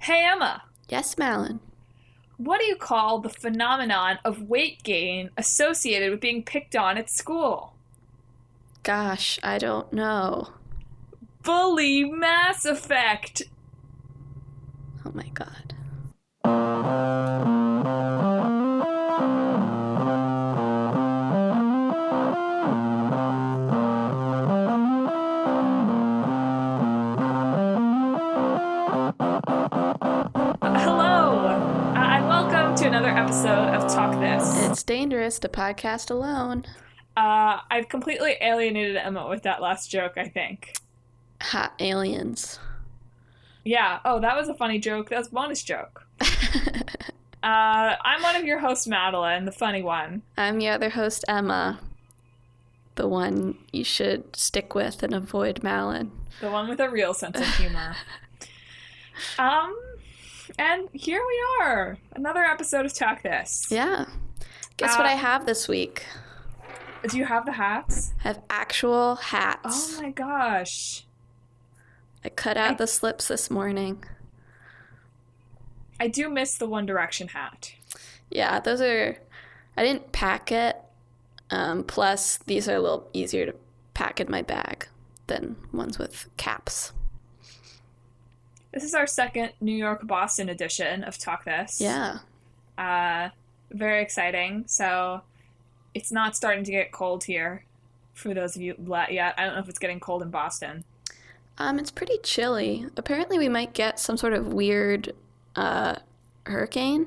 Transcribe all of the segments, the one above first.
Hey Emma, Yes, Madeline. what do you call the phenomenon of weight gain associated with being picked on at school? Gosh, I don't know. Bully mass effect. Oh my god. Hello, and welcome to another episode of Talk This. It's dangerous to podcast alone. I've completely alienated Emma with that last joke, I think. Hot aliens. Yeah, oh, that was a funny joke. That was a bonus joke. I'm one of your hosts, Madeline, the funny one. I'm your other host, Emma. The one you should stick with and avoid Madeline. The one with a real sense of humor. And here we are. Another episode of Talk This. Yeah. Guess what I have this week? Do you have the hats? I have actual hats. Oh my gosh. I cut out the slips this morning. I do miss the One Direction hat. Yeah, those are... I didn't pack it. Plus, these are a little easier to pack in my bag than ones with caps. This is our second New York-Boston edition of Talk This. Yeah. Very exciting. So, it's not starting to get cold here, for those of you yet. I don't know if it's getting cold in Boston. It's pretty chilly. Apparently we might get some sort of weird hurricane.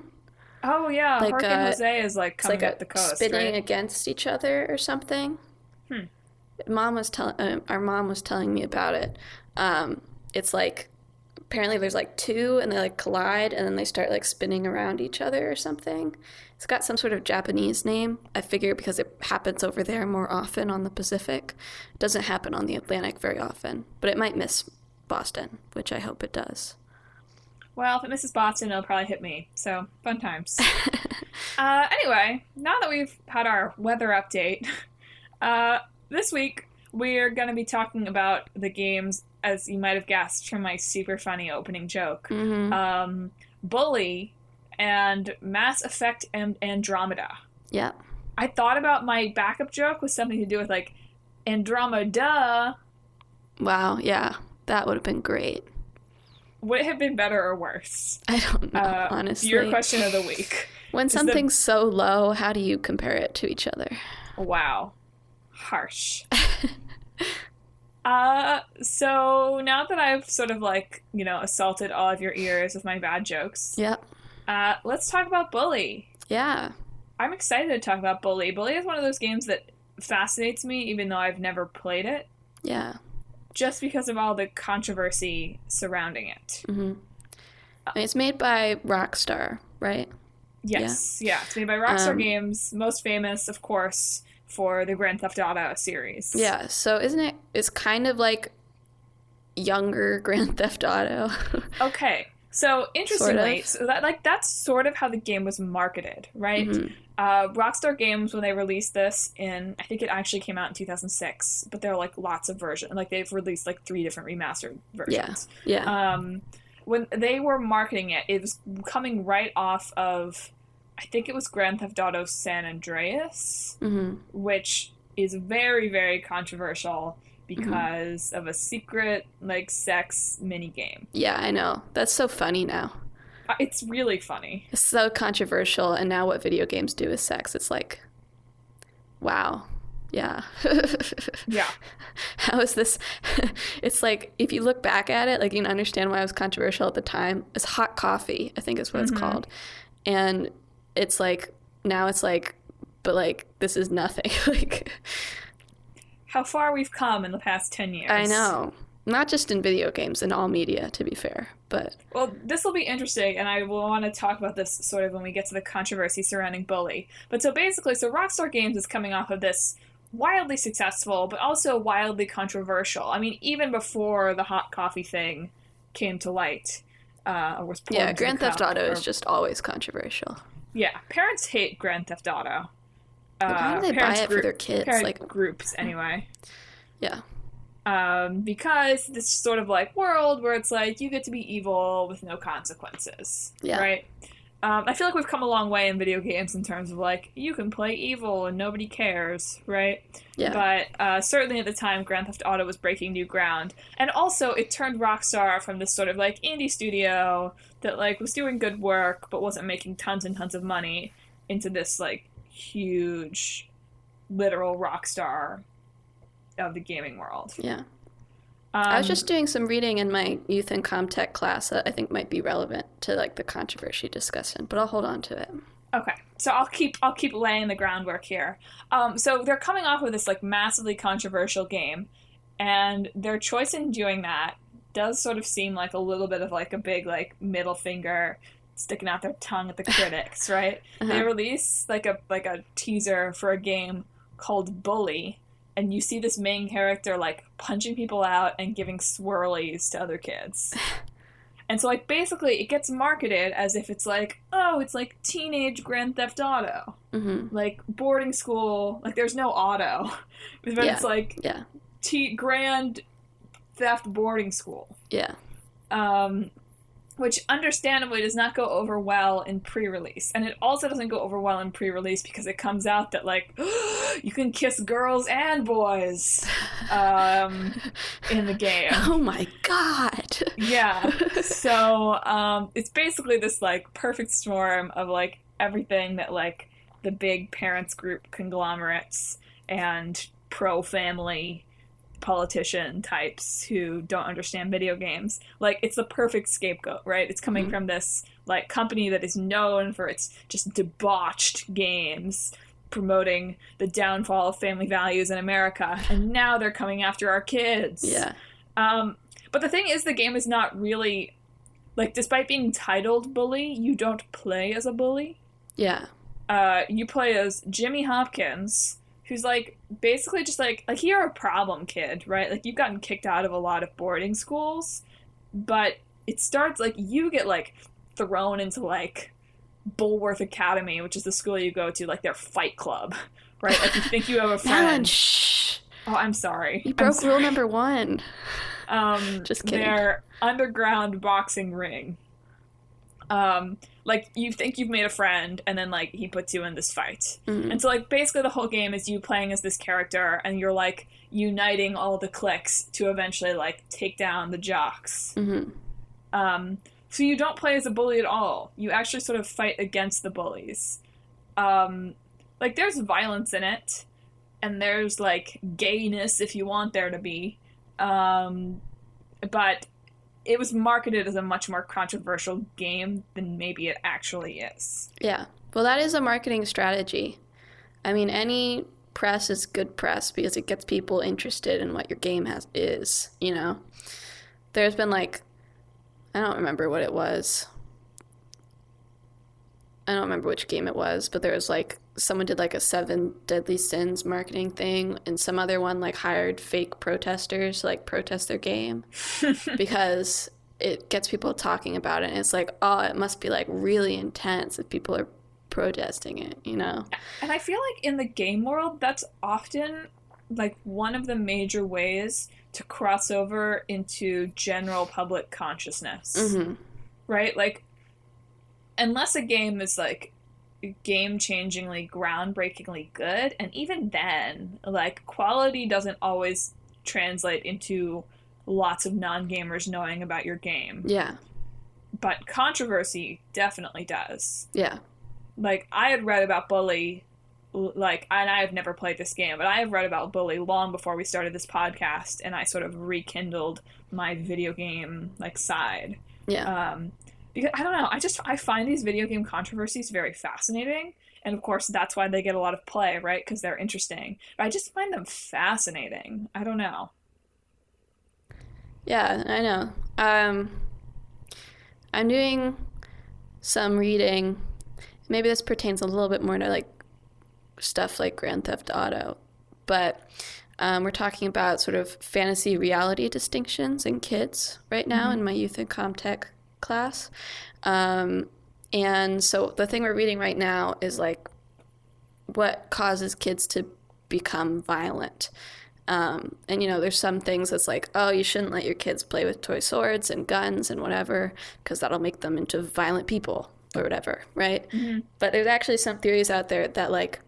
Oh, yeah. Like, Hurricane Jose is coming up the coast, spinning right? against each other or something. Hmm. Our mom was telling me about it. It's like, apparently there's two and they collide and then they start spinning around each other or something. It's got some sort of Japanese name. I figure because it happens over there more often on the Pacific. It doesn't happen on the Atlantic very often, but it might miss Boston, which I hope it does. Well, if it misses Boston, it'll probably hit me. So, fun times. Anyway, now that we've had our weather update, this week we're going to be talking about the games, as you might have guessed from my super funny opening joke, Bully and Mass Effect and Andromeda. Yeah. I thought about my backup joke was something to do with Andromeda. Wow, yeah. That would have been great. Would it have been better or worse? I don't know, honestly. Your question of the week. When something's so low, how do you compare it to each other? Wow. Harsh. So now that I've sort of assaulted all of your ears with my bad jokes. Yep. Let's talk about Bully. Yeah. I'm excited to talk about Bully. Bully is one of those games that fascinates me, even though I've never played it. Yeah. Just because of all the controversy surrounding it. Mm-hmm. And it's made by Rockstar, right? Yes. Yeah. It's made by Rockstar Games, most famous, of course, for the Grand Theft Auto series. Yeah. So it's kind of like younger Grand Theft Auto. Okay. So, interestingly, sort of. that's sort of how the game was marketed, right? Mm-hmm. Rockstar Games, when they released this I think it actually came out in 2006, but there are lots of versions. They've released 3 different remastered versions. Yeah. When they were marketing it, it was coming right off of, I think it was Grand Theft Auto San Andreas, which is very, very controversial because of a secret, sex minigame. Yeah, I know. That's so funny now. It's really funny. It's so controversial, and now what video games do is sex. It's wow. Yeah. Yeah. How is this? It's if you look back at it, you can understand why it was controversial at the time. It's hot coffee, I think is what it's called. And it's now it's but this is nothing. How far we've come in the past 10 years. I know. Not just in video games, in all media, to be fair. But well, this will be interesting, and I will want to talk about this sort of when we get to the controversy surrounding Bully. But so Rockstar Games is coming off of this wildly successful, but also wildly controversial. I mean, even before the hot coffee thing came to light, or was poured into Grand the cup, Theft Auto is just always controversial. Yeah, parents hate Grand Theft Auto. Why do they buy it for their kids? Groups, anyway. Yeah. Because this sort of like world where it's like you get to be evil with no consequences, right? I feel like we've come a long way in video games in terms of like you can play evil and nobody cares, right? Yeah. But certainly at the time, Grand Theft Auto was breaking new ground, and also it turned Rockstar from this sort of like indie studio that like was doing good work but wasn't making tons and tons of money into this like huge, literal Rockstar of the gaming world. Yeah. I was just doing some reading in my youth and comtech class that I think might be relevant to like the controversy discussion, but I'll hold on to it. Okay, so I'll keep laying the groundwork here. So they're coming off with this like massively controversial game, and their choice in doing that does sort of seem like a little bit of like a big like middle finger sticking out their tongue at the critics, right? They release like a teaser for a game called Bully. And you see this main character, like, punching people out and giving swirlies to other kids. And so, like, basically, it gets marketed as if it's like, oh, it's like teenage Grand Theft Auto. Like, boarding school. Like, there's no auto. But it's like Grand Theft boarding school. Yeah. Which understandably does not go over well in pre-release. And it also doesn't go over well in pre-release because it comes out that, like, you can kiss girls and boys in the game. Oh my god! Yeah. So it's basically this, like, perfect storm of, like, everything that, like, the big parents group conglomerates and pro-family politician types who don't understand video games. Like, it's the perfect scapegoat, right? It's coming from this, like, company that is known for its just debauched games, promoting the downfall of family values in America, and now they're coming after our kids. Yeah. But the thing is, the game is not really, like, despite being titled Bully, you don't play as a bully. Yeah. You play as Jimmy Hopkins, who's, like, basically just, like, you're a problem kid, right? Like, you've gotten kicked out of a lot of boarding schools, but it starts, like, you get, like, thrown into, like, Bulworth Academy, which is the school you go to, like, their fight club, right? Like, you think you have a friend. Madelyn, shh! Oh, I'm sorry. You broke rule number 1. Just kidding. Their underground boxing ring. Like, you think you've made a friend, and then, like, he puts you in this fight. And so, like, basically the whole game is you playing as this character, and you're, like, uniting all the cliques to eventually, like, take down the jocks. So you don't play as a bully at all. You actually sort of fight against the bullies. Like, there's violence in it, and there's, like, gayness if you want there to be. But it was marketed as a much more controversial game than maybe it actually is. Yeah. Well, that is a marketing strategy. I mean, any press is good press because it gets people interested in what your game is, you know? There's been, like, I don't remember what it was. I don't remember which game it was, but there was, like, someone did, like, a 7 Deadly Sins marketing thing, and some other one, like, hired fake protesters to, like, protest their game because it gets people talking about it, and it's like, oh, it must be, like, really intense if people are protesting it, you know? And I feel like in the game world, that's often, like, one of the major ways to cross over into general public consciousness. Right? Like, unless a game is, like, game-changingly, groundbreakingly good, and even then, like, quality doesn't always translate into lots of non-gamers knowing about your game. Yeah. But controversy definitely does. Yeah. Like, I had read about Bully, like, and I have never played this game, but I have read about Bully long before we started this podcast, and I sort of rekindled my video game, like, side. Yeah. Because, I don't know, I find these video game controversies very fascinating, and of course that's why they get a lot of play, right? Because they're interesting. But I just find them fascinating. I don't know. Yeah, I know. I'm doing some reading. Maybe this pertains a little bit more to, like, stuff like Grand Theft Auto, but we're talking about sort of fantasy reality distinctions in kids right now in my youth and comtech class. And so the thing we're reading right now is, like, what causes kids to become violent. And, there's some things that's like, oh, you shouldn't let your kids play with toy swords and guns and whatever, because that'll make them into violent people or whatever, right? Mm-hmm. But there's actually some theories out there that, like,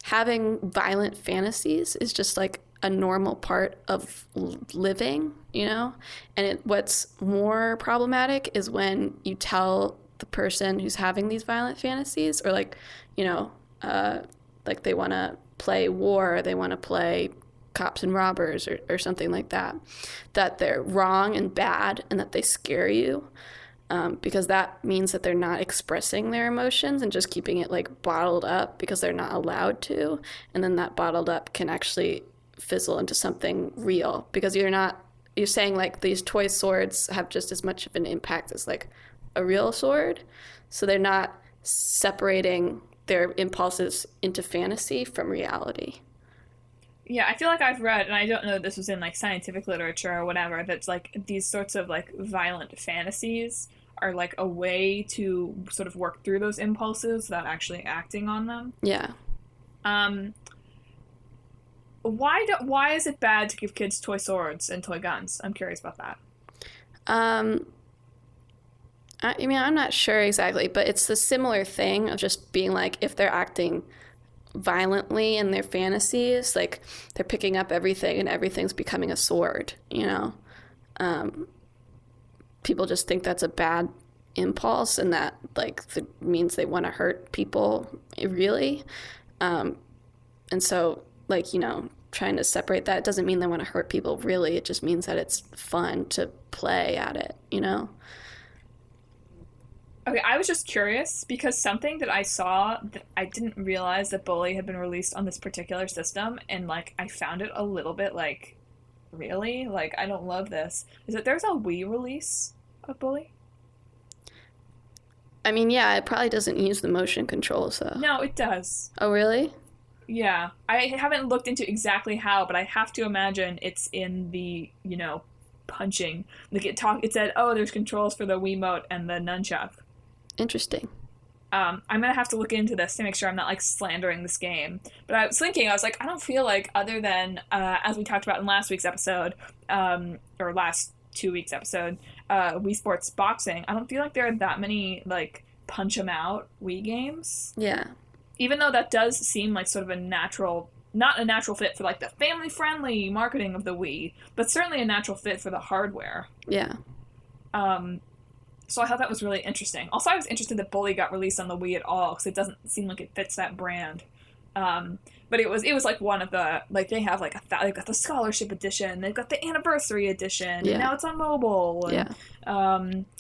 having violent fantasies is just, like, a normal part of living, And what's more problematic is when you tell the person who's having these violent fantasies, or, like, like they want to play war, they want to play cops and robbers or something like that, that they're wrong and bad and that they scare you, because that means that they're not expressing their emotions and just keeping it like bottled up because they're not allowed to. And then that bottled up can actually fizzle into something real, because you're saying like these toy swords have just as much of an impact as like a real sword. So they're not separating their impulses into fantasy from reality. Yeah, I feel like I've read, and I don't know if this was in like scientific literature or whatever, that's like these sorts of like violent fantasies are like a way to sort of work through those impulses without actually acting on them. Yeah. Why is it bad to give kids toy swords and toy guns? I'm curious about that. I mean, I'm not sure exactly, but it's the similar thing of just being like, if they're acting violently in their fantasies, like they're picking up everything and everything's becoming a sword, people just think that's a bad impulse, and that like means they want to hurt people, really. And so like, trying to separate that doesn't mean they want to hurt people, really. It just means that it's fun to play at it, Okay, I was just curious because something that I saw that I didn't realize that Bully had been released on this particular system, and like I found it a little bit like, really? Like, I don't love this. Is that there's a Wii release of Bully? I mean, yeah, it probably doesn't use the motion controls though. No, it does. Oh, really? Yeah. I haven't looked into exactly how, but I have to imagine it's in the, punching. Like it said, oh, there's controls for the Wiimote and the nunchuck. Interesting. I'm gonna have to look into this to make sure I'm not like slandering this game. But I was thinking, I was like, I don't feel like, other than as we talked about in last week's episode, or last 2 weeks episode, Wii Sports Boxing, I don't feel like there are that many like punch 'em out Wii games. Yeah. Even though that does seem like sort of not a natural fit for like the family friendly marketing of the Wii, but certainly a natural fit for the hardware. Yeah. So I thought that was really interesting. Also, I was interested that Bully got released on the Wii at all, because it doesn't seem like it fits that brand. But it was like one of the, like, they have like they've got the scholarship edition, they've got the anniversary edition, yeah. And now it's on mobile. And, yeah.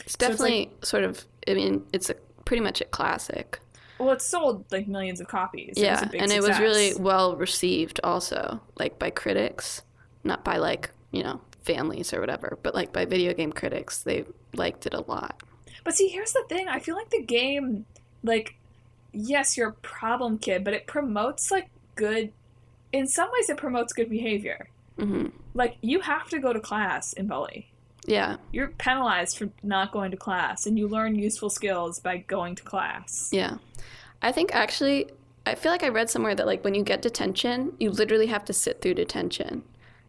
It's definitely sort of, I mean, it's pretty much a classic. Well, it sold like millions of copies. Yeah, it was and it was really well received also, like by critics, not by like, families or whatever, but like by video game critics. They liked it a lot. But see, here's the thing. I feel like the game, like, yes, you're a problem kid, but it promotes like good, in some ways it promotes good behavior. Mm-hmm. Like, you have to go to class in Bully. Yeah. You're penalized for not going to class, and you learn useful skills by going to class. Yeah. I think actually, I feel like I read somewhere that like when you get detention, you literally have to sit through detention.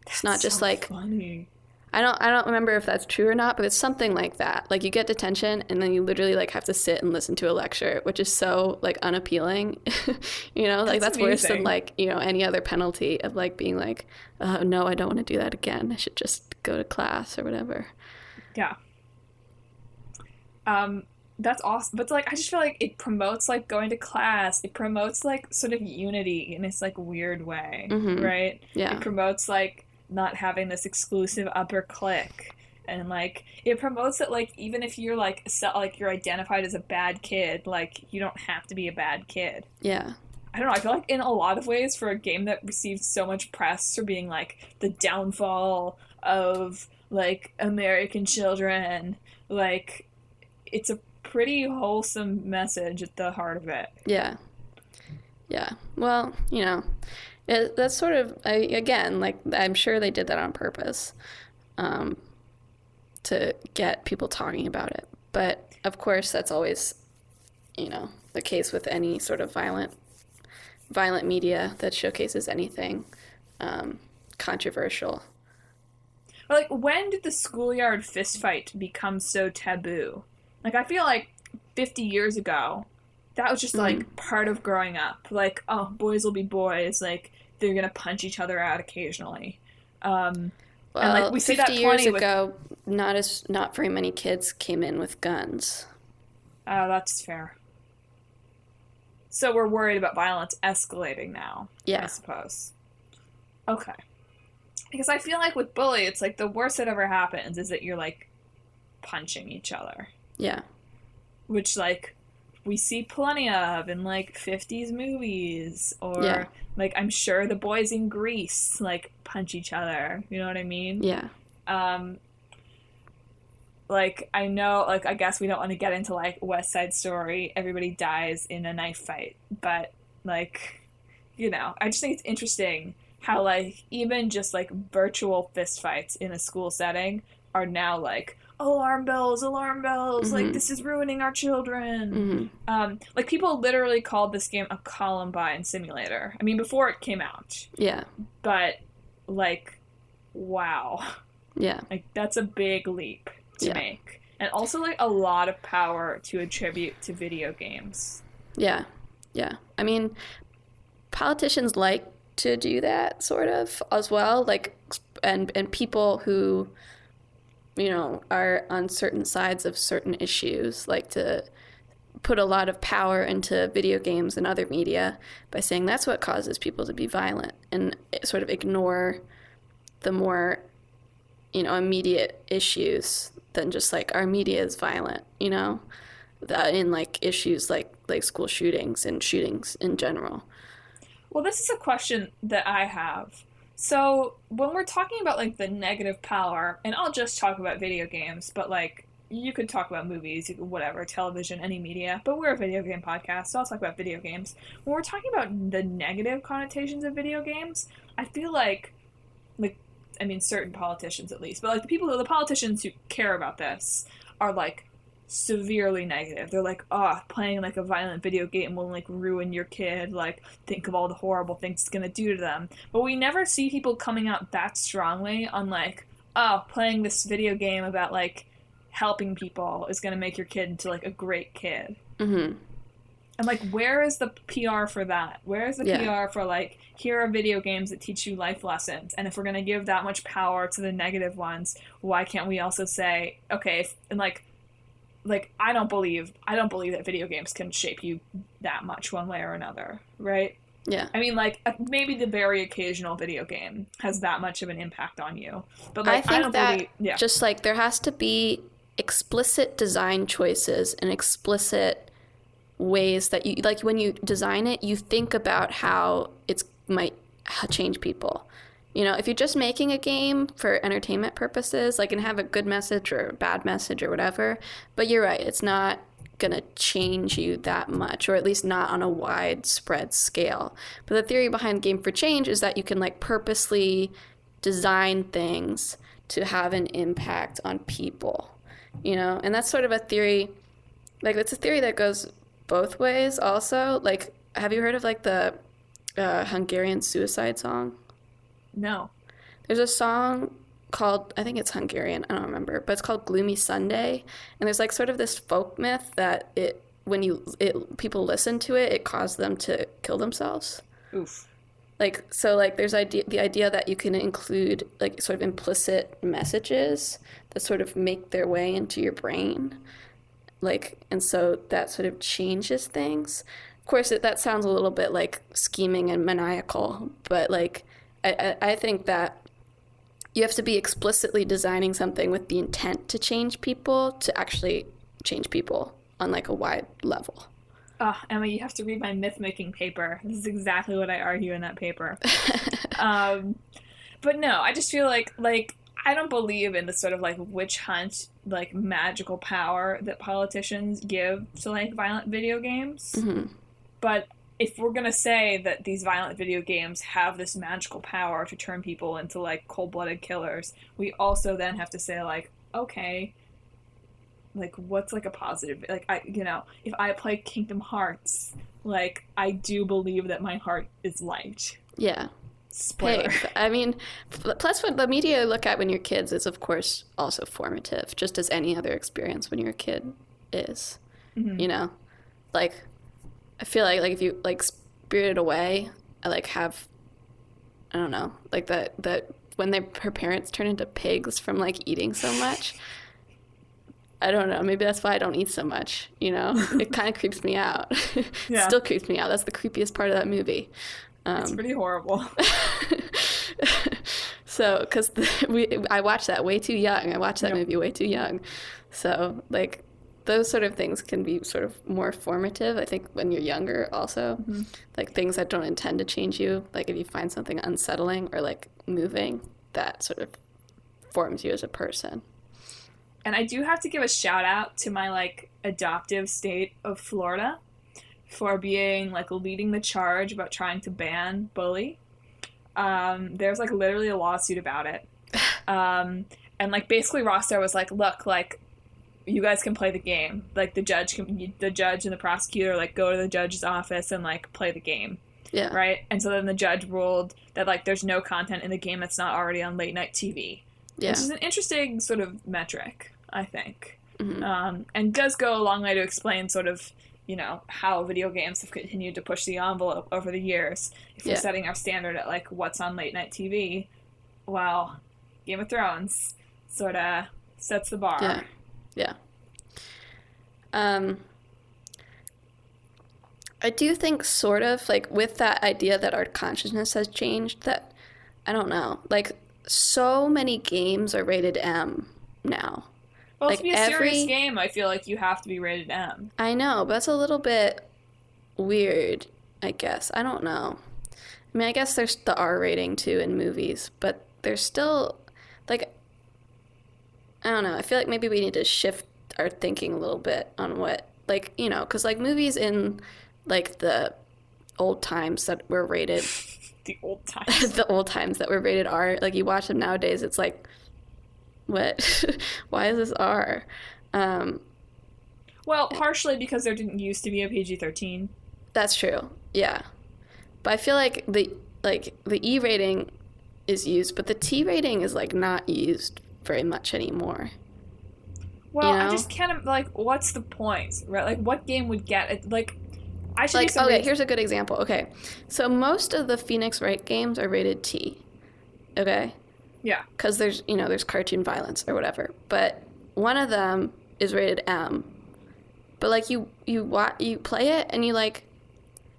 It's not just like funny. I don't remember if that's true or not, but it's something like that. Like you get detention and then you literally like have to sit and listen to a lecture, which is so like unappealing. Like that's worse than like, any other penalty of like being like, oh, no, I don't want to do that again. I should just go to class or whatever. Yeah. That's awesome. But like I just feel like it promotes like going to class. It promotes like sort of unity in this like weird way, mm-hmm. right? Yeah. It promotes like not having this exclusive upper clique, and like it promotes that like even if you're like you're identified as a bad kid, like you don't have to be a bad kid. Yeah. I don't know, I feel like in a lot of ways, for a game that received so much press for being like the downfall of like American children, like it's a pretty wholesome message at the heart of it. Yeah. Well, that's sort of, again, like, I'm sure they did that on purpose, to get people talking about it. But, of course, that's always, the case with any sort of violent media that showcases anything. controversial. Or, like, when did the schoolyard fistfight become so taboo? Like, I feel like 50 years ago, that was just, like, part of growing up. Like, oh, boys will be boys. Like, they're gonna punch each other out occasionally. And, like, we see 50 that years plenty with... ago, not very many kids came in with guns. Oh, that's fair. So we're worried about violence escalating now, Yeah. I suppose. Okay. Because I feel like with Bully, it's like the worst that ever happens is that you're, like, punching each other. Yeah. Which, like, we see plenty of in, like, 50s movies. Or, like, I'm sure the boys in Grease, like, punch each other. You know what I mean? Yeah. Like, I know, like, I guess we don't want to get into, like, West Side Story. Everybody dies in a knife fight. But, like, you know, I just think it's interesting how, like, even just, like, virtual fistfights in a school setting are now, like, alarm bells, like, this is ruining our children. Like, people literally called this game a Columbine simulator. I mean, before it came out. Yeah. But, like, wow. Yeah. Like, that's a big leap to make. And also, like, a lot of power to attribute to video games. Yeah. Yeah. I mean, politicians like to do that, sort of, as well. Like, and people who, you know, are on certain sides of certain issues like to put a lot of power into video games and other media by saying that's what causes people to be violent, and sort of ignore the more, you know, immediate issues than just like our media is violent, you know, in like issues like school shootings and shootings in general. Well, this is a question that I have. So when we're talking about like the negative power, and I'll just talk about video games, but like you could talk about movies, whatever, television, any media, but we're a video game podcast, so I'll talk about video games. When we're talking about the negative connotations of video games, I feel like, I mean, certain politicians at least, but like the politicians who care about this are like severely negative. They're like, oh, playing like a violent video game will like ruin your kid. Like, think of all the horrible things it's gonna do to them. But we never see people coming out that strongly on like, oh, playing this video game about like helping people is gonna make your kid into like a great kid. And like, where is the PR for that? Where is the PR for like, here are video games that teach you life lessons, and if we're gonna give that much power to the negative ones, why can't we also say, okay, and like I don't believe that video games can shape you that much one way or another, right? Yeah. I mean, like, maybe the very occasional video game has that much of an impact on you, but like I don't believe. Yeah. Just like there has to be explicit design choices and explicit ways that you, like, when you design it, you think about how it might change people. You know, if you're just making a game for entertainment purposes, like, and have a good message or a bad message or whatever, but you're right, it's not going to change you that much, or at least not on a widespread scale. But the theory behind Game for Change is that you can, like, purposely design things to have an impact on people, you know? And that's sort of a theory, like, it's a theory that goes both ways also. Like, have you heard of, like, the Hungarian suicide song? No. There's a song called, I think it's Hungarian, I don't remember, but it's called Gloomy Sunday. And there's like sort of this folk myth that people listen to it, it caused them to kill themselves. Oof. Like, so like there's the idea that you can include like sort of implicit messages that sort of make their way into your brain. Like, and so that sort of changes things. Of course, that sounds a little bit like scheming and maniacal, but like, I think that you have to be explicitly designing something with the intent to change people to actually change people on like a wide level. Oh, Emma, you have to read my myth-making paper. This is exactly what I argue in that paper. But no, I just feel like I don't believe in the sort of like witch hunt, like magical power that politicians give to like violent video games. But if we're going to say that these violent video games have this magical power to turn people into, like, cold-blooded killers, we also then have to say, like, okay, like, what's, like, a positive... Like, if I play Kingdom Hearts, like, I do believe that my heart is light. Yeah. Spoiler. Hey, I mean, plus what the media you look at when you're kids is, of course, also formative, just as any other experience when you're a kid is. Mm-hmm. You know? Like, I feel like if you, like, Spirited Away, I, like, have, I don't know, like, that when her parents turn into pigs from, like, eating so much, I don't know, maybe that's why I don't eat so much, you know? It kind of creeps me out. Yeah. Still creeps me out. That's the creepiest part of that movie. It's pretty horrible. So, because I watched that way too young. I watched that movie way too young. So, like, those sort of things can be sort of more formative, I think, when you're younger also. Mm-hmm. Like, things that don't intend to change you. Like, if you find something unsettling or, like, moving, that sort of forms you as a person. And I do have to give a shout out to my, like, adoptive state of Florida for being, like, leading the charge about trying to ban Bully. There's, like, literally a lawsuit about it. And, like, basically Rockstar was like, look, like, you guys can play the game. Like, the judge and the prosecutor, like, go to the judge's office and, like, play the game. Yeah. Right? And so then the judge ruled that, like, there's no content in the game that's not already on late night TV. Yeah. Which is an interesting sort of metric, I think. Mm-hmm. And does go a long way to explain sort of, you know, how video games have continued to push the envelope over the years. If we're setting our standard at, like, what's on late night TV, well, Game of Thrones sort of sets the bar. Yeah. Yeah. I do think sort of, like, with that idea that our consciousness has changed, that, I don't know, like, so many games are rated M now. Well, like, to be a serious game, I feel like you have to be rated M. I know, but that's a little bit weird, I guess. I don't know. I mean, I guess there's the R rating, too, in movies, but there's still, like, I don't know. I feel like maybe we need to shift our thinking a little bit on what, like, you know, because, like, movies in, like, the old times that were rated... the old times. The old times that were rated R, like, you watch them nowadays, it's like... What? Why is this R? Well, partially because there didn't used to be a PG-13. That's true. Yeah, but I feel like the E rating is used, but the T rating is, like, not used very much anymore. Well, you know? I just can't, like, what's the point, right? Like, what game would get it? Like, I should like, okay, here's a good example. Okay, so most of the Phoenix Wright games are rated T. Okay. Yeah. Because there's cartoon violence or whatever. But one of them is rated M. But, like, you play it and you, like,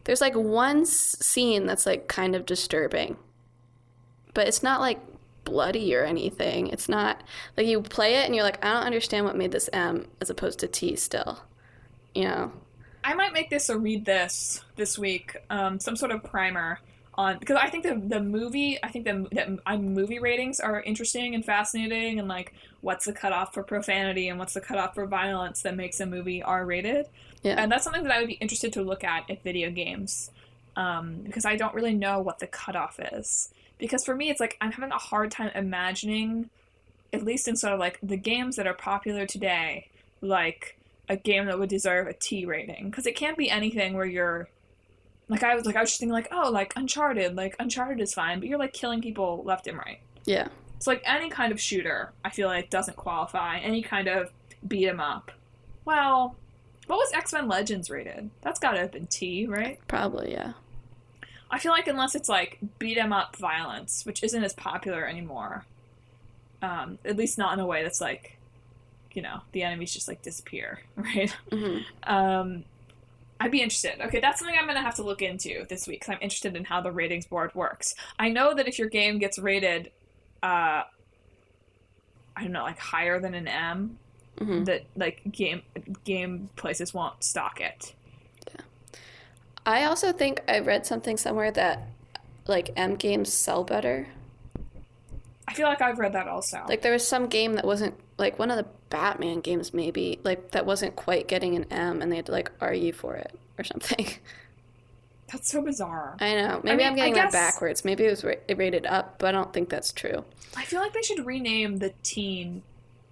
there's, like, one scene that's, like, kind of disturbing. But it's not, like, bloody or anything. It's not, like, you play it and you're like, I don't understand what made this M as opposed to T still. You know? I might make this or read this week, some sort of primer. Because I think the movie ratings are interesting and fascinating, and, like, what's the cutoff for profanity and what's the cutoff for violence that makes a movie R-rated. Yeah. And that's something that I would be interested to look at video games, because I don't really know what the cutoff is. Because for me, it's like I'm having a hard time imagining, at least in sort of, like, the games that are popular today, like a game that would deserve a T rating. Because it can't be anything where you're I was just thinking, like, oh, like, Uncharted is fine, but you're, like, killing people left and right. Yeah. It's like any kind of shooter, I feel like, doesn't qualify. Any kind of beat 'em up. Well, what was X-Men Legends rated? That's gotta have been T, right? Probably, yeah. I feel like unless it's, like, beat 'em up violence, which isn't as popular anymore, at least not in a way that's, like, you know, the enemies just, like, disappear, right? Mm-hmm. I'd be interested. Okay, that's something I'm going to have to look into this week, because I'm interested in how the ratings board works. I know that if your game gets rated, I don't know, like, higher than an M, mm-hmm. that, like, game places won't stock it. Yeah. I also think I read something somewhere that, like, M games sell better. I feel like I've read that also. Like, there was some game that wasn't, like, one of the Batman games maybe, like, that wasn't quite getting an M, and they had to, like, argue for it or something. That's so bizarre. I know. Maybe I'm getting that backwards. Maybe it was rated up, but I don't think that's true. I feel like they should rename the teen.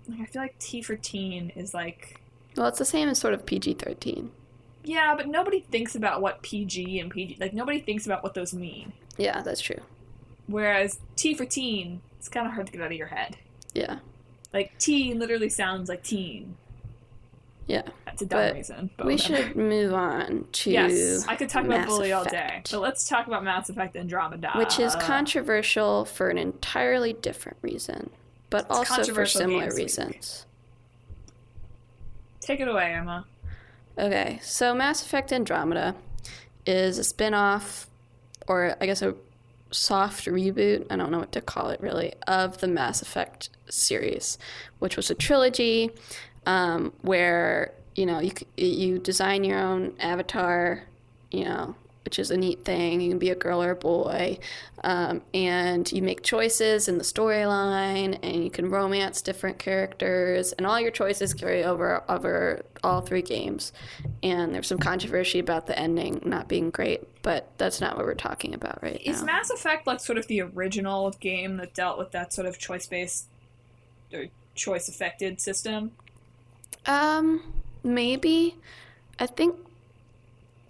Like, I feel like T for teen is, like... Well, it's the same as sort of PG-13. Yeah, but nobody thinks about what PG and PG... Like, nobody thinks about what those mean. Yeah, that's true. Whereas T for teen, it's kind of hard to get out of your head. Yeah. Like, teen literally sounds like teen. Yeah. That's a dumb reason. But we should move on to Yes, I could talk about Mass Bully all Effect, day. But let's talk about Mass Effect Andromeda. which is controversial for an entirely different reason, but It's also for controversial similar games week. reasons. Take it away, Emma. Okay, so Mass Effect Andromeda is a spin-off, or I guess a soft reboot, I don't know what to call it really, of the Mass Effect series, which was a trilogy where, you know, you design your own avatar, you know, which is a neat thing. You can be a girl or a boy, and you make choices in the storyline, and you can romance different characters, and all your choices carry over all 3 games. And there's some controversy about the ending not being great, but that's not what we're talking about right now. Is Mass Effect like sort of the original game that dealt with that sort of choice-based or choice-affected system? Maybe. I think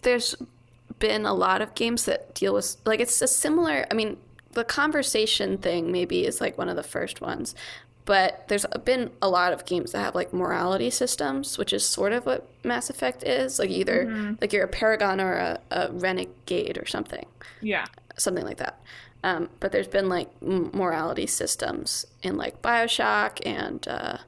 there's been a lot of games that deal with, like, it's a similar, I mean, the conversation thing maybe is like one of the first ones, but there's been a lot of games that have like morality systems, which is sort of what Mass Effect is, like either like you're a paragon or a renegade or something. Yeah. Something like that. But there's been like morality systems in like BioShock, and I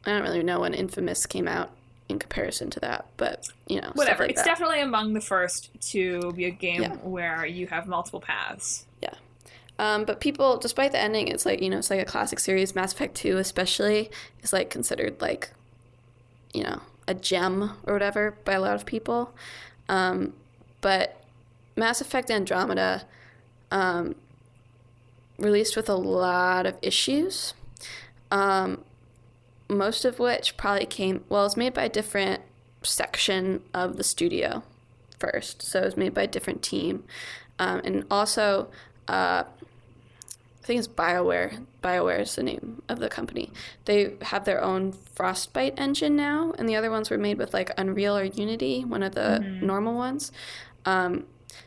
don't really know when Infamous came out in comparison to that, but, you know, whatever. Like it's that. Definitely among the first to be a game where you have multiple paths. Yeah. But people, despite the ending, it's like, you know, it's like a classic series. Mass Effect 2 especially is like considered like, you know, a gem or whatever by a lot of people. But Mass Effect Andromeda released with a lot of issues. Most of which probably it was made by a different section of the studio first. So it was made by a different team. And also, I think it's BioWare. BioWare is the name of the company. They have their own Frostbite engine now, and the other ones were made with like Unreal or Unity, one of the normal ones.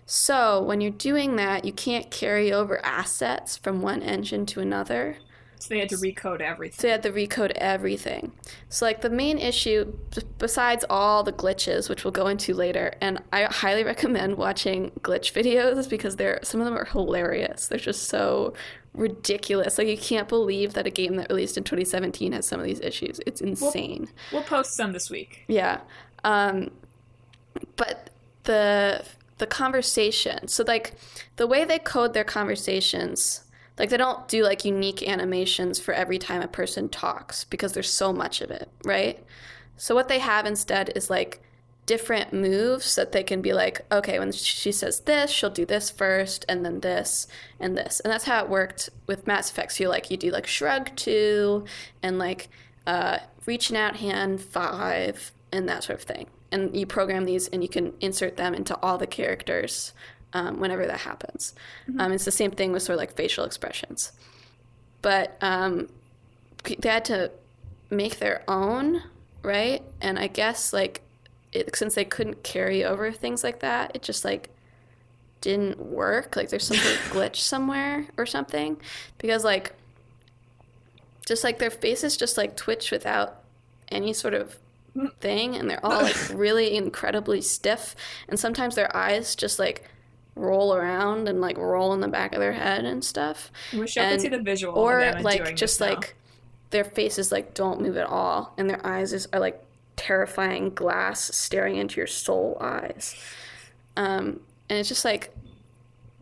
So when you're doing that, you can't carry over assets from one engine to another. So they had to recode everything. So like the main issue, besides all the glitches, which we'll go into later, and I highly recommend watching glitch videos because some of them are hilarious. They're just so ridiculous. Like, you can't believe that a game that released in 2017 has some of these issues. It's insane. We'll post some this week. Yeah. But the conversation, so like the way they code their conversations, like, they don't do, like, unique animations for every time a person talks because there's so much of it, right? So what they have instead is, like, different moves that they can be like, okay, when she says this, she'll do this first, and then this, and this. And that's how it worked with Mass Effect. So you do, like, shrug 2, and, like, reaching out hand 5, and that sort of thing. And you program these, and you can insert them into all the characters whenever that happens. It's the same thing with sort of like facial expressions. But they had to make their own, right? And I guess like since they couldn't carry over things like that, it just like didn't work. Like there's some sort of glitch somewhere or something. Because like just like their faces just like twitch without any sort of thing, and they're all like really incredibly stiff, and sometimes their eyes just like roll around and like roll in the back of their head and stuff. I wish I could see the visual or of them like doing just this now. like their faces like don't move at all, and their eyes are like terrifying glass staring into your soul eyes. And it's just like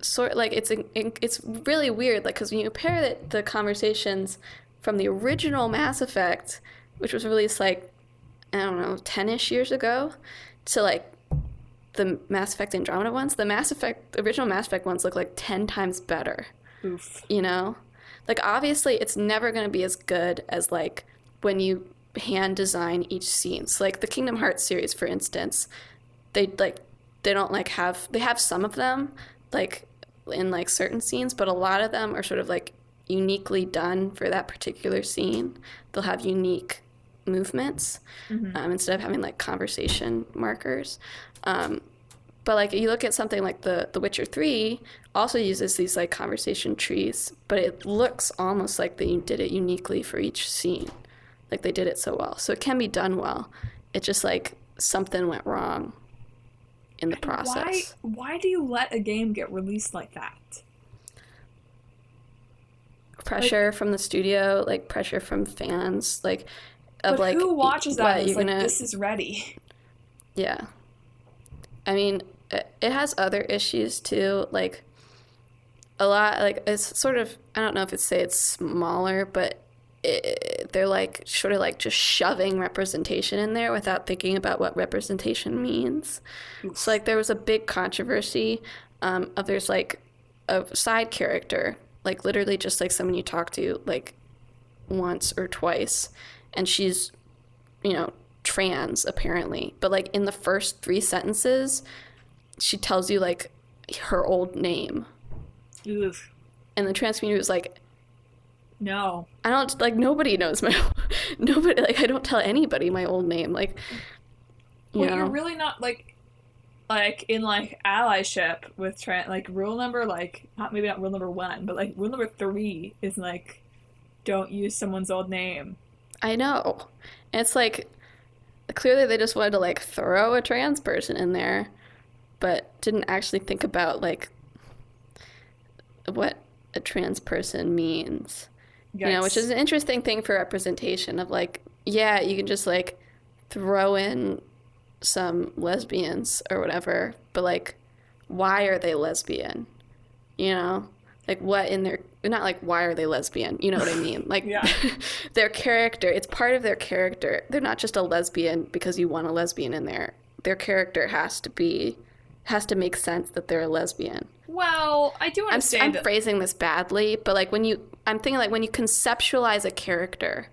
sort of like it's really weird, like, because when you compare the conversations from the original Mass Effect, which was released like, I don't know, 10-ish years ago, to like the Mass Effect Andromeda ones, the original Mass Effect ones look like 10 times better. Oof. You know? Like, obviously, it's never going to be as good as, like, when you hand design each scene. So, like, the Kingdom Hearts series, for instance, they have some of them, like, in, like, certain scenes, but a lot of them are sort of, like, uniquely done for that particular scene. They'll have unique movements instead of having, like, conversation markers. But like you look at something like the Witcher 3 also uses these like conversation trees, but it looks almost like they did it uniquely for each scene. Like they did it so well. So it can be done well. It just like something went wrong in the process. Why do you let a game get released like that? Pressure from the studio, like pressure from fans, like of but like who watches that and is like, gonna... this is ready? Yeah. I mean, it has other issues too, like a lot, like it's sort of, I don't know if it's smaller, but they're like sort of like just shoving representation in there without thinking about what representation means. Oof. So like there was a big controversy of there's like a side character, like literally just like someone you talk to like once or twice, and she's, you know, trans apparently, but like in the first 3 sentences she tells you like her old name. Oof. And the trans community was like, no, I don't, like, nobody knows nobody, like, I don't tell anybody my old name, like, you know. You're really not like in like allyship with trans, like rule number, like maybe not rule number 1, but like rule number 3 is like, don't use someone's old name. I know. And it's like, clearly they just wanted to like throw a trans person in there, but didn't actually think about like what a trans person means. Yikes. You know, which is an interesting thing for representation of like, yeah, you can just like throw in some lesbians or whatever, but like, why are they lesbian? You know, like what in their, not like why are they lesbian? You know what I mean? Like their character, it's part of their character. They're not just a lesbian because you want a lesbian in there. Their character has to make sense that they're a lesbian. Well, I do understand. I'm phrasing this badly, but like I'm thinking like when you conceptualize a character,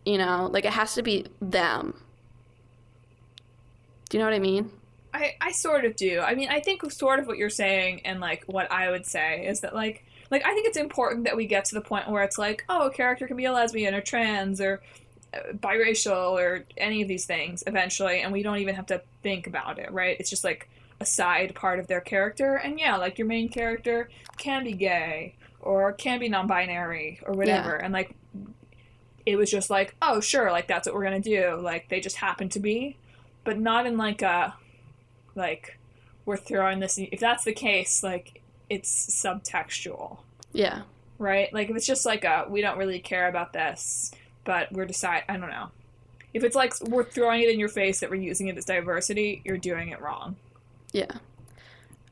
you know, like it has to be them. Do you know what I mean? I sort of do. I mean, I think sort of what you're saying and like what I would say is that like I think it's important that we get to the point where it's like, oh, a character can be a lesbian or trans or biracial or any of these things eventually, and we don't even have to think about it, right? It's just like a side part of their character, and yeah, like your main character can be gay or can be non-binary or whatever, and like it was just like, oh sure, like that's what we're gonna do, like they just happen to be, but not in like a like we're throwing this, if that's the case, like it's subtextual, right? Like if it's just like a we don't really care about this, but we're I don't know, if it's like we're throwing it in your face that we're using it as diversity, you're doing it wrong. Yeah.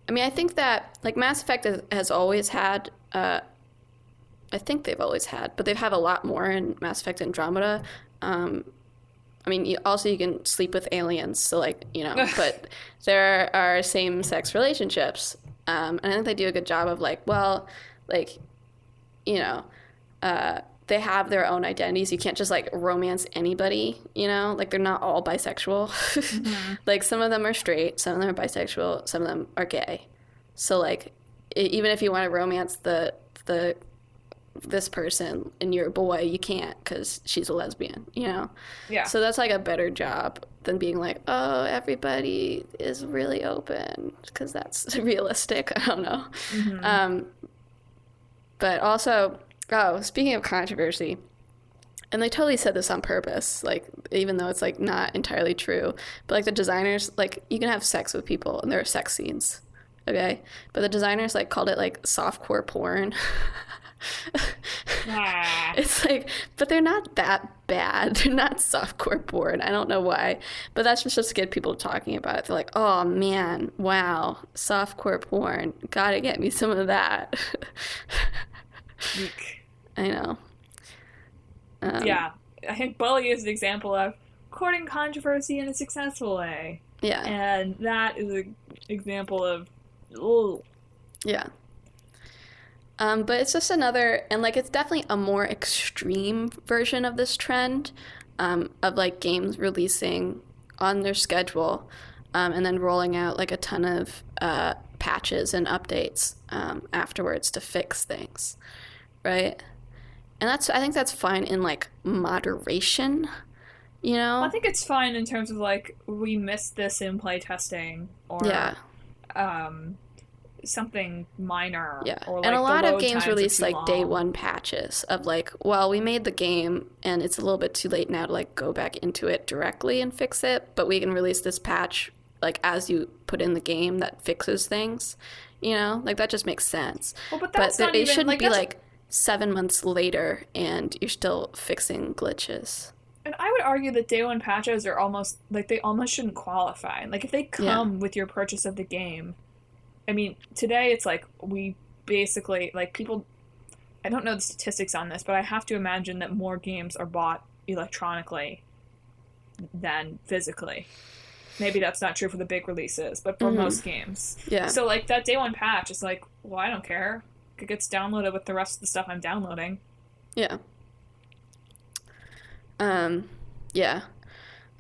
I mean, I think that, like, Mass Effect has always had, I think they've always had, but they've had a lot more in Mass Effect Andromeda. I mean, you can sleep with aliens, so, like, you know, but there are same-sex relationships. And I think they do a good job of, like, well, like, you know, they have their own identities. You can't just like romance anybody, you know, like they're not all bisexual. Mm-hmm. Like some of them are straight, some of them are bisexual, some of them are gay. So like even if you want to romance this person and you're a boy, you can't because she's a lesbian, you know? Yeah. So that's like a better job than being like, oh, everybody is really open because that's realistic. I don't know. Mm-hmm. But also, oh, speaking of controversy, and they totally said this on purpose, like, even though it's, like, not entirely true, but, like, the designers, like, you can have sex with people, and there are sex scenes, okay? But the designers, like, called it, like, softcore porn. It's like, but they're not that bad. They're not softcore porn. I don't know why. But that's just to get people talking about it. They're like, oh, man, wow, softcore porn. Gotta get me some of that. I know. Yeah, I think Bully is an example of courting controversy in a successful way. Yeah. And that is an example of, ooh. Yeah. But it's just another, and like it's definitely a more extreme version of this trend of like games releasing on their schedule and then rolling out like a ton of patches and updates afterwards to fix things. Right? And I think that's fine in like moderation, you know? I think it's fine in terms of, like, we missed this in playtesting, or Yeah. something minor, Yeah. or, like, And a lot the of load games times are release, too like, day long. one patches of, like, well, we made the game, and it's a little bit too late now to, like, go back into it directly and fix it, but we can release this patch, like, as you put in the game that fixes things, you know? Like, that just makes sense. Well, but But that's not it even, shouldn't like, be, that's... like, 7 months later, and you're still fixing glitches. And I would argue that day one patches are almost, like, they almost shouldn't qualify. Like, if they Yeah. come with your purchase of the game, I mean, today it's like, we basically, like, people, I don't know the statistics on this, but I have to imagine that more games are bought electronically than physically. Maybe that's not true for the big releases, but for most games. Yeah. So, like, that day one patch is like, well, I don't care. It gets downloaded with the rest of the stuff I'm downloading. Yeah. Yeah.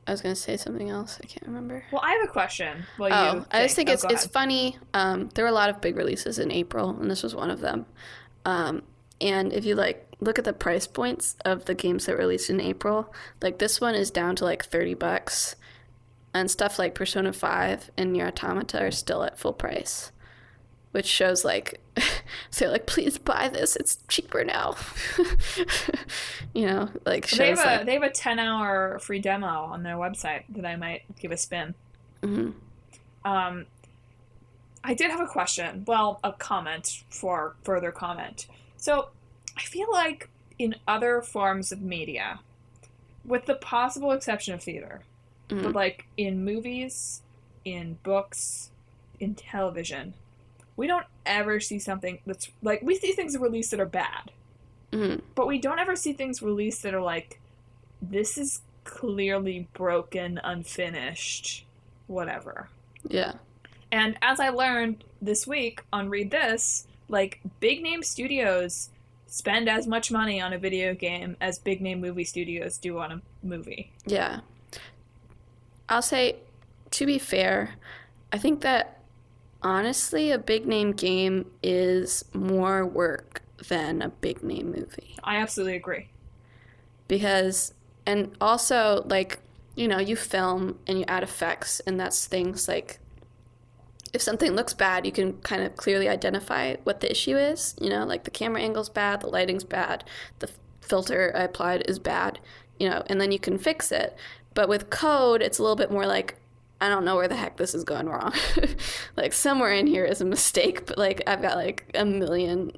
I was gonna say something else. I can't remember. Well, I have a question. Well, you I just think oh, it's funny. There were a lot of big releases in April, and this was one of them. And if you like look at the price points of the games that released in April, like this one is down to like $30, and stuff like Persona 5 and Nier Automata are still at full price, which shows like, so like, please buy this. It's cheaper now. You know, like shows they have like, a 10-hour free demo on their website that I might give a spin. mm-hmm. I did have a question. Well, a comment for further comment. So, I feel like in other forms of media, with the possible exception of theater, Mm-hmm. but like in movies, in books, in television, we don't ever see something that's like, we see things released that are bad, Mm-hmm. but we don't ever see things released that are like, this is clearly broken, unfinished, whatever. Yeah. And as I learned this week on Read This, like, big name studios spend as much money on a video game as big name movie studios do on a movie. Yeah. I'll say, to be fair, I think that honestly, a big name game is more work than a big name movie. I absolutely agree. Because, and also, like, you know, you film and you add effects, and that's things like, if something looks bad, you can kind of clearly identify what the issue is. You know, like the camera angle's bad, the lighting's bad, the filter I applied is bad, you know, and then you can fix it. But with code, it's a little bit more like, I don't know where the heck this is going wrong. Like, somewhere in here is a mistake, but, like, I've got, like, a million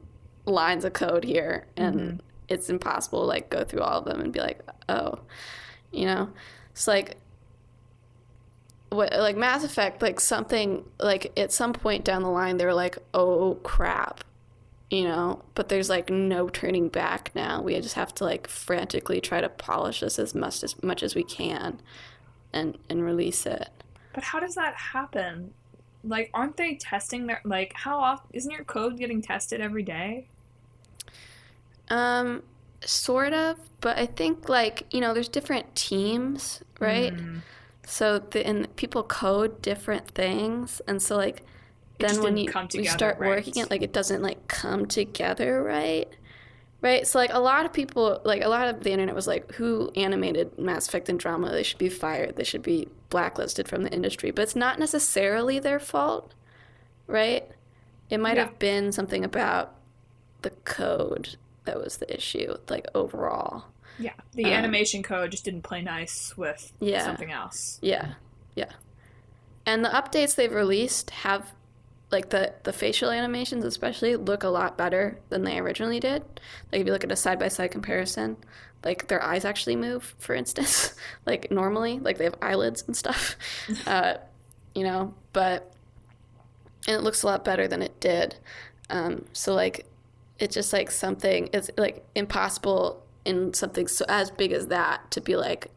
lines of code here, and it's impossible to, like, go through all of them and be like, oh, you know? It's like, what, like, Mass Effect, like, something, like, at some point down the line, they were like, oh, crap, you know? But there's, like, no turning back now. We just have to, like, frantically try to polish this as much as we can and release it. But how does that happen? Like, aren't they testing their, like, how often, isn't your code getting tested every day? Sort of, but I think, like, you know, there's different teams, right? So and people code different things, and so, like, then when you start working it, like, it doesn't, like, come together right? So, like, a lot of people, like, a lot of the internet was like, who animated Mass Effect Andromeda? They should be fired. They should be blacklisted from the industry. But it's not necessarily their fault, right? It might have been something about the code that was the issue, like, overall. Yeah, the animation code just didn't play nice with something else. Yeah. And the updates they've released have, like, the facial animations especially look a lot better than they originally did. Like, if you look at a side-by-side comparison, like, their eyes actually move, for instance. Like, normally, like, they have eyelids and stuff. You know, but, and it looks a lot better than it did. So, like, it's just, like, something, it's, like, impossible in something so as big as that to be, like,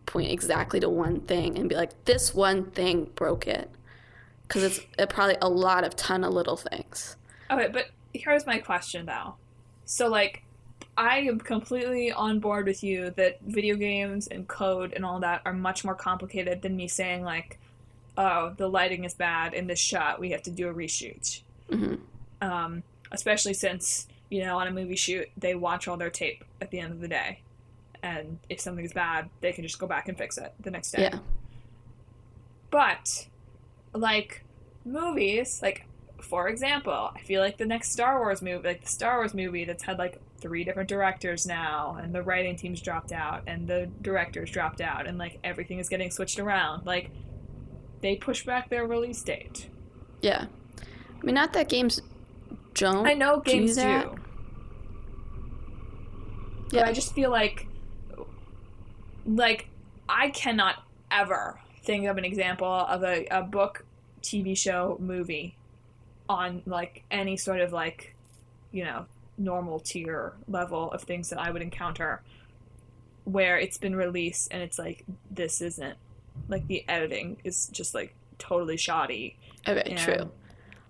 point exactly to one thing and be like, this one thing broke it. Because it's probably a ton of little things. Okay, but here's my question, though. So, like, I am completely on board with you that video games and code and all that are much more complicated than me saying, like, oh, the lighting is bad in this shot, we have to do a reshoot. Especially since, you know, on a movie shoot, they watch all their tape at the end of the day. and if something's bad, they can just go back and fix it the next day. Yeah. But, like, movies, like, for example, I feel like the next Star Wars movie, like the Star Wars movie that's had, like, 3 different directors now, and the writing team's dropped out, and the director's dropped out, and, like, everything is getting switched around. Like, they push back their release date. Yeah. I mean, not that games don't I know games do that. do. Yeah. But I just feel like, I cannot ever think of an example of a book, TV show, movie on, like, any sort of, like, you know, normal tier level of things that I would encounter where it's been released and it's like, this isn't, like, the editing is just, like, totally shoddy. Okay, And, true.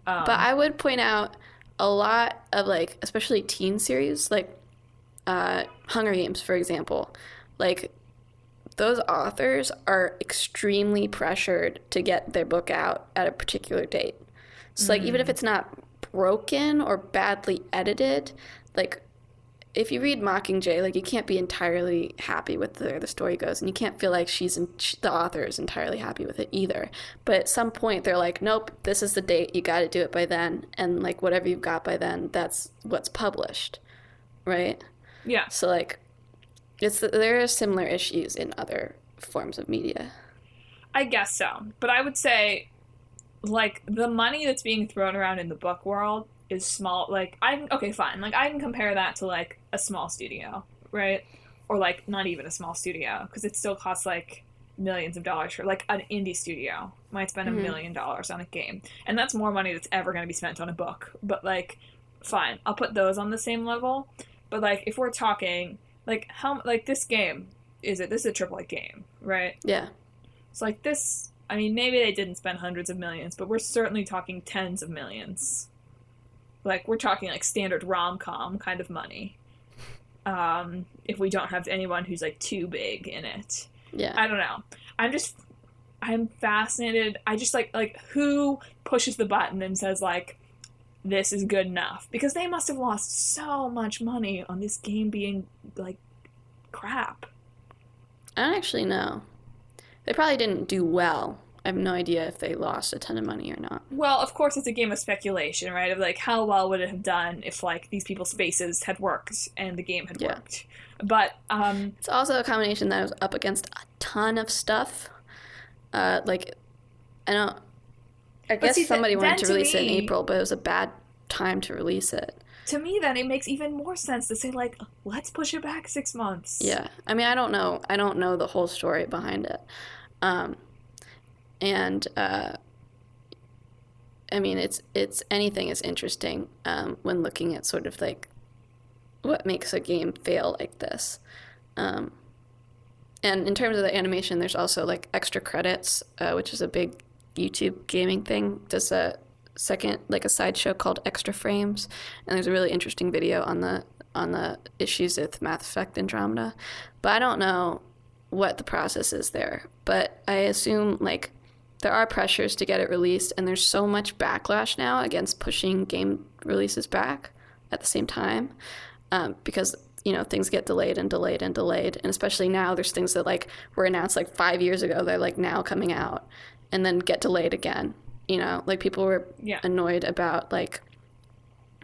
But I would point out a lot of, like, especially teen series, like Hunger Games, for example. Like, those authors are extremely pressured to get their book out at a particular date. So, like, even if it's not broken or badly edited, like, if you read Mockingjay, like, you can't be entirely happy with where the story goes, and you can't feel like the author is entirely happy with it either. But at some point, they're like, nope, this is the date, you got to do it by then, and, like, whatever you've got by then, that's what's published, right? Yeah. So, like, there are similar issues in other forms of media. I guess so. But I would say, like, the money that's being thrown around in the book world is small. Like, okay, fine. Like, I can compare that to, like, a small studio, right? Or, like, not even a small studio, because it still costs, like, millions of dollars for, like, an indie studio might spend $1 million on a game. And that's more money that's ever going to be spent on a book. But, like, fine. I'll put those on the same level. But, like, if we're talking, like, this game, this is a AAA game, right? Yeah. So, like, this, I mean, maybe they didn't spend hundreds of millions, but we're certainly talking tens of millions. Like, we're talking, like, standard rom-com kind of money. If we don't have anyone who's, like, too big in it. Yeah. I don't know. I'm fascinated. I just, like, who pushes the button and says, like, this is good enough? Because they must have lost so much money on this game being, like, crap. I don't actually know. They probably didn't do well. I have no idea if they lost a ton of money or not. Well, of course, it's a game of speculation, right? Of, like, how well would it have done if, like, these people's faces had worked and the game had worked. But, it's also a combination that was up against a ton of stuff. Like, I guess somebody wanted to release it in April, but it was a bad time to release it. To me, then, it makes even more sense to say, like, let's push it back 6 months. Yeah. I mean, I don't know the whole story behind it. I mean, it's anything is interesting when looking at sort of, like, what makes a game fail like this. And in terms of the animation, there's also, like, extra credits, which is a big YouTube gaming thing. Does a second, like, a sideshow called Extra Frames, and there's a really interesting video on the issues with Mass Effect Andromeda. But I don't know what the process is there. But I assume, like, there are pressures to get it released, and there's so much backlash now against pushing game releases back at the same time, because, you know, things get delayed and delayed and delayed, and especially now there's things that, like, were announced, like, 5 years ago, they're, like, now coming out, and then get delayed again, you know? Like, people were annoyed about, like,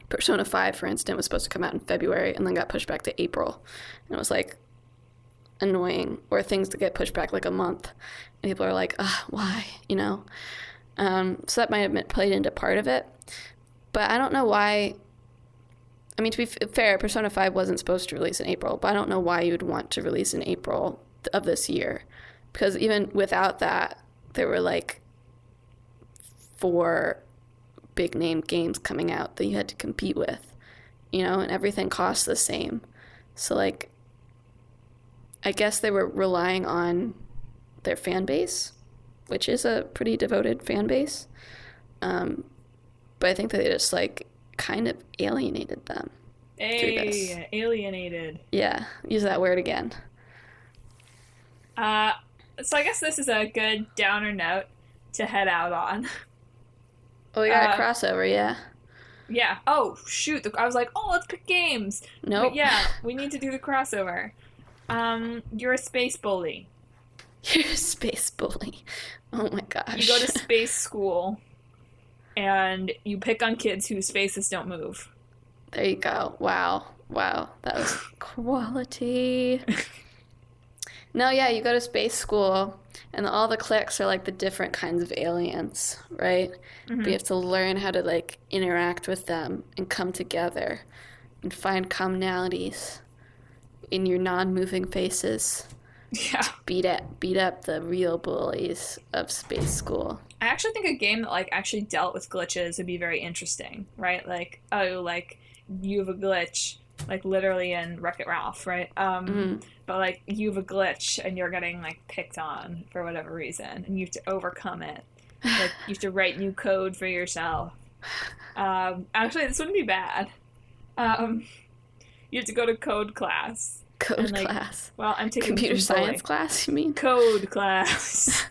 Persona 5, for instance, was supposed to come out in February, and then got pushed back to April, and it was, like, annoying. Or things that get pushed back, like, a month, and people are like, why, you know? So that might have played into part of it, but I don't know why. I mean, to be fair, Persona 5 wasn't supposed to release in April, but I don't know why you would want to release in April of this year, because even without that, there were, like, 4 big name games coming out that you had to compete with, you know, and everything costs the same. So, like, I guess they were relying on their fan base, which is a pretty devoted fan base. But I think that they just, like, kind of alienated them through this. Alienated. Yeah, use that word again. So I guess this is a good downer note to head out on. Oh, we got a crossover, yeah. Yeah. Oh, shoot. I was like, let's pick games. Nope. But yeah, we need to do the crossover. You're a space bully. You're a space bully. Oh my You gosh. go to space school, and you pick on kids whose faces don't move. There you go. Wow. Wow. That was quality. No, yeah, you go to space school, and all the cliques are like the different kinds of aliens, right? But you have to learn how to like interact with them and come together and find commonalities in your non-moving faces. Yeah. Beat up the real bullies of space school. I actually think a game that like actually dealt with glitches would be very interesting, right? Like, oh, like you have a glitch, like literally in Wreck-It Ralph, right? But like you have a glitch and you're getting like picked on for whatever reason, and you have to overcome it. Like you have to write new code for yourself. Actually, this wouldn't be bad. You have to go to code class. Code class. Well, I'm taking computer science class, you mean? Code class.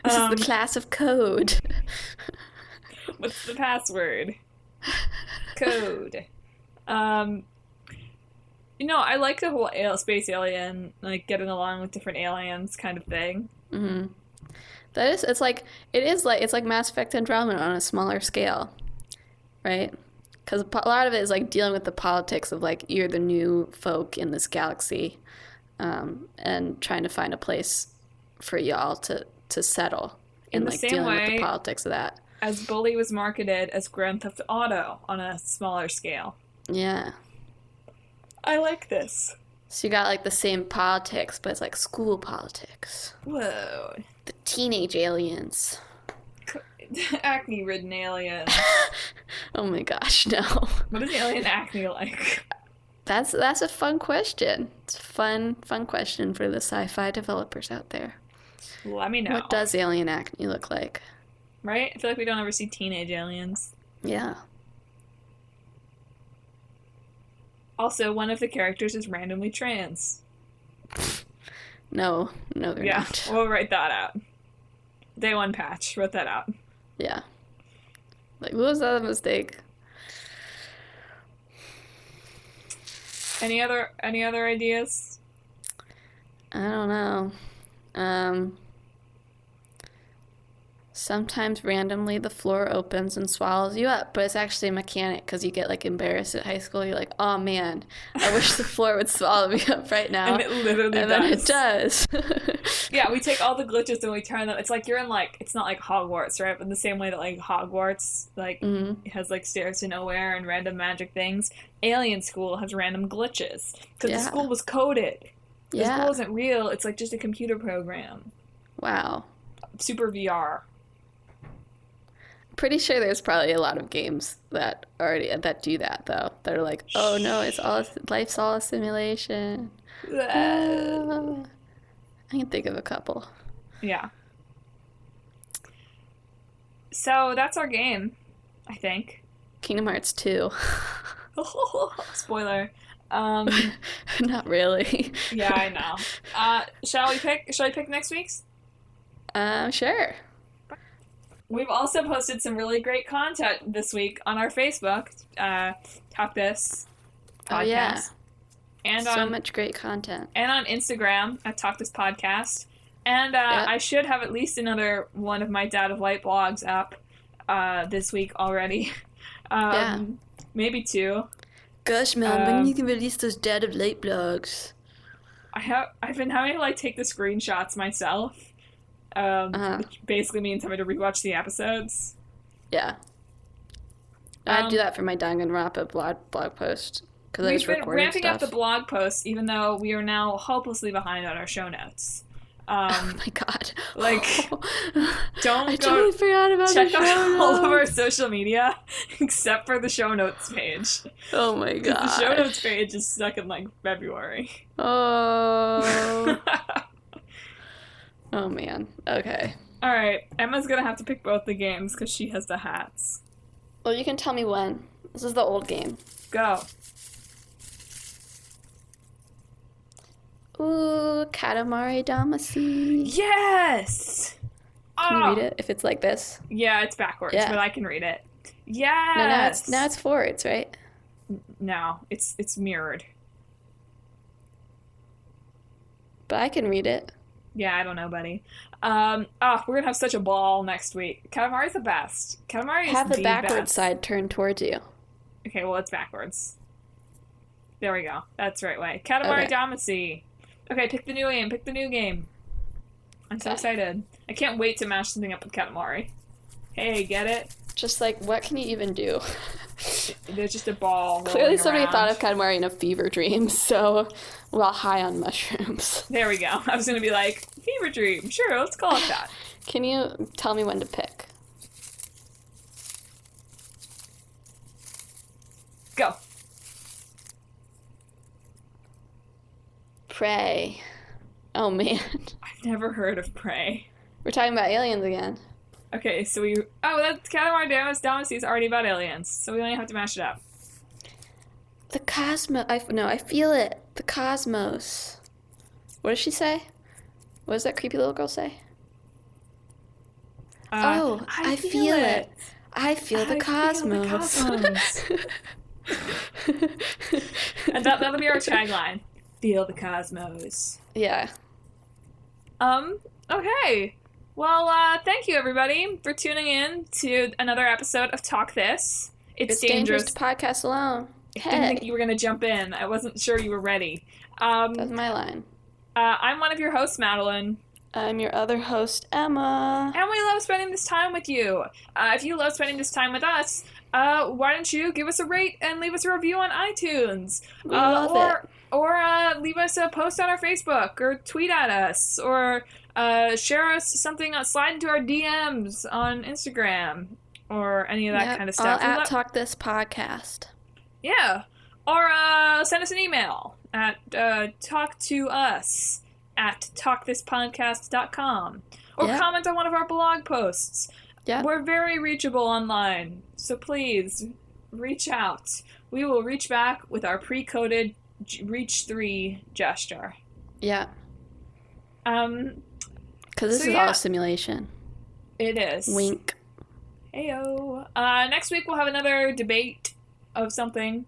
This is the class of code. What's the password? Code. You know, I like the whole space alien, like getting along with different aliens kind of thing. Mm-hmm. It's like Mass Effect Andromeda on a smaller scale, right? Because a lot of it is like dealing with the politics of like you're the new folk in this galaxy, and trying to find a place for y'all to settle In the like same dealing way with the politics of that. As Bully was marketed as Grand Theft Auto on a smaller scale. Yeah. I like this. So you got like the same politics, but it's like school politics. Whoa. The teenage aliens. Acne-ridden alien. Oh my gosh, no. What is alien acne like? That's a fun question. It's a fun question for the sci-fi developers out there. Let me know. What does alien acne look like? Right? I feel like we don't ever see teenage aliens. Yeah. Also, one of the characters is randomly trans. No, they're not. We'll write that out. Day one patch. Wrote that out. Yeah. Like, what was that a mistake? Any other ideas? I don't know. Sometimes randomly the floor opens and swallows you up, but it's actually a mechanic because you get like embarrassed at high school. You're like, oh man, I wish the floor would swallow me up right now. And it literally does. And then it does. Yeah, we take all the glitches and we turn them. It's like you're in like, it's not like Hogwarts, right? But in the same way that like Hogwarts like has like stairs to nowhere and random magic things, Alien School has random glitches because the school was coded. The school isn't real. It's like just a computer program. Wow. Super VR. Pretty sure there's probably a lot of games that do that though. That are like, oh no, life's all a simulation. I can think of a couple. Yeah. So that's our game, I think. Kingdom Hearts 2. Spoiler. Not really. Yeah, I know. Shall we pick next week's? Sure. We've also posted some really great content this week on our Facebook, Talk This Podcast. Oh, yeah. And so much great content. And on Instagram at Talk This Podcast. And I should have at least another one of my Dad of Light blogs up this week already. Maybe two. Gosh, man, when are you can release those Dad of Light blogs? I've been having to like take the screenshots myself. Which basically means having to rewatch the episodes. Yeah. I do that for my Danganronpa blog post. We've been ramping up the blog posts, even though we are now hopelessly behind on our show notes. Oh my god. Like, I totally forgot about check out all of our social media, except for the show notes page. Oh my god. The show notes page is stuck in, like, February. Oh. Oh, man. Okay. All right. Emma's going to have to pick both the games because she has the hats. Well, you can tell me when. This is the old game. Go. Ooh, Katamari Damacy. Yes! Can you read it if it's like this? Yeah, it's backwards, but I can read it. Yes! No, now it's forwards, right? No, it's mirrored. but I can read it. Yeah, I don't know, buddy. We're gonna have such a ball next week. Katamari's the best. Katamari is Have the backwards best. side turned towards you. Okay, well, it's backwards. There we go. That's the right way. Katamari Damacy. Okay, pick the new game. I'm so excited. I can't wait to mash something up with Katamari. Hey, get it? Just like, what can you even do? There's just a ball. Clearly somebody around. thought of Katamari in a fever dream, so while high on mushrooms. There we go. I was going to be like, fever dream. Sure, let's call it that. Can you tell me when to pick? Go. Prey. Oh, man. I've never heard of Prey. We're talking about aliens again. Okay, so that's Katamari Damacy is already about aliens, so we only have to mash it up. The cosmos. I feel it. The cosmos. What does she say? What does that creepy little girl say? I feel it. I feel the cosmos. And that'll be our tagline. Feel the cosmos. Yeah. Okay. Well, thank you, everybody, for tuning in to another episode of Talk This. It's dangerous to podcast alone. I didn't think you were going to jump in. I wasn't sure you were ready. That's my line. I'm one of your hosts, Madelyn. I'm your other host, Emma. And we love spending this time with you. If you love spending this time with us, why don't you give us a rate and leave us a review on iTunes? We love it. Or leave us a post on our Facebook, or tweet at us, or share us something, slide into our DMs on Instagram, or any of that kind of stuff. I'll Talk This Podcast. Yeah. Or send us an email at talktous@talkthispodcast.com. Or comment on one of our blog posts. Yeah. We're very reachable online, so please reach out. We will reach back with our pre-coded Reach 3 gesture. Yeah. Because this is all a simulation. It is. Wink. Heyo. Next week we'll have another debate of something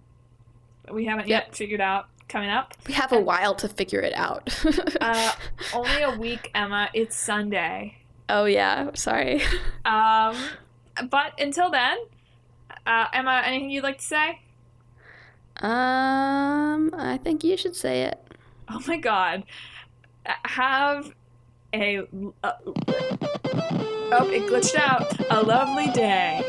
that we haven't yet figured out coming up. We have a while to figure it out. Only a week, Emma. It's Sunday. Oh, yeah. Sorry. But until then, Emma, anything you'd like to say? I think you should say it. Oh my god. Have a... it glitched out. A lovely day.